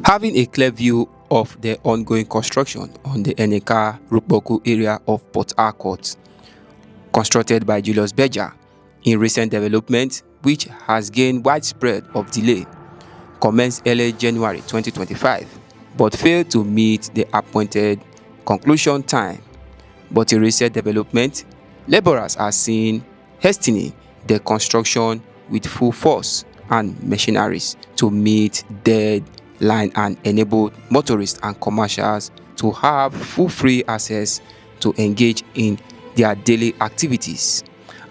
Having a clear view of the ongoing construction on the Eneka Rukpokwu area of Port Harcourt, constructed by Julius Berger in recent development, which has gained widespread of delay, commenced early January 2025 but failed to meet the appointed conclusion time. But in recent development, laborers are seen hastening the construction with full force and machineries to meet deadline and enable motorists and commercials to have full free access to engage in their daily activities.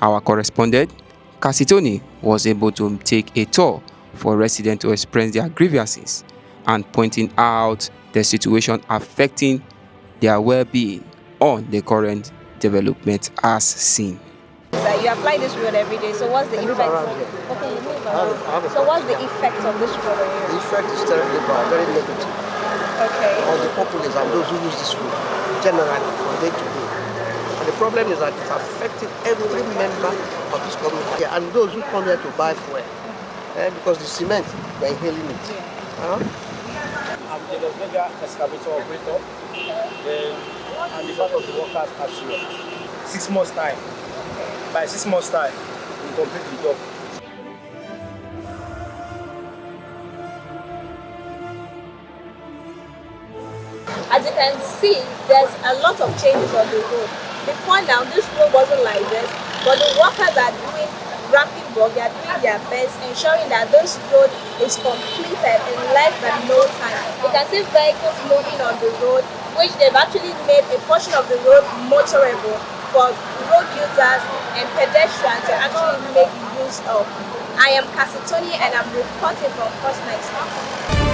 Our correspondent, Casitoni, was able to take a tour for residents to express their grievances and pointing out the situation affecting their well-being on the current development as seen. You apply this road every day, so what's the effect? Okay, you move around. So what's the effect of this road on you? The effect is terribly bad, very negative. Okay. On the populace and those who use this road, generally, from day to day. And the problem is that it's affecting every member of this community and those who come here to buy fuel. Because the cement, they're inhaling it. I'm the mega excavator operator, and the part of the workers at here. 6 months time. By 6 months time, we complete the job. As you can see, there's a lot of changes on the road. Before now, this road wasn't like this, but the workers are doing rapid work, they are doing their best, ensuring that this road is completed in less than no time. You can see vehicles moving on the road, which they've actually made a portion of the road motorable for road users and pedestrians to actually make use of. I am Casitoni and I'm reporting from First Night News.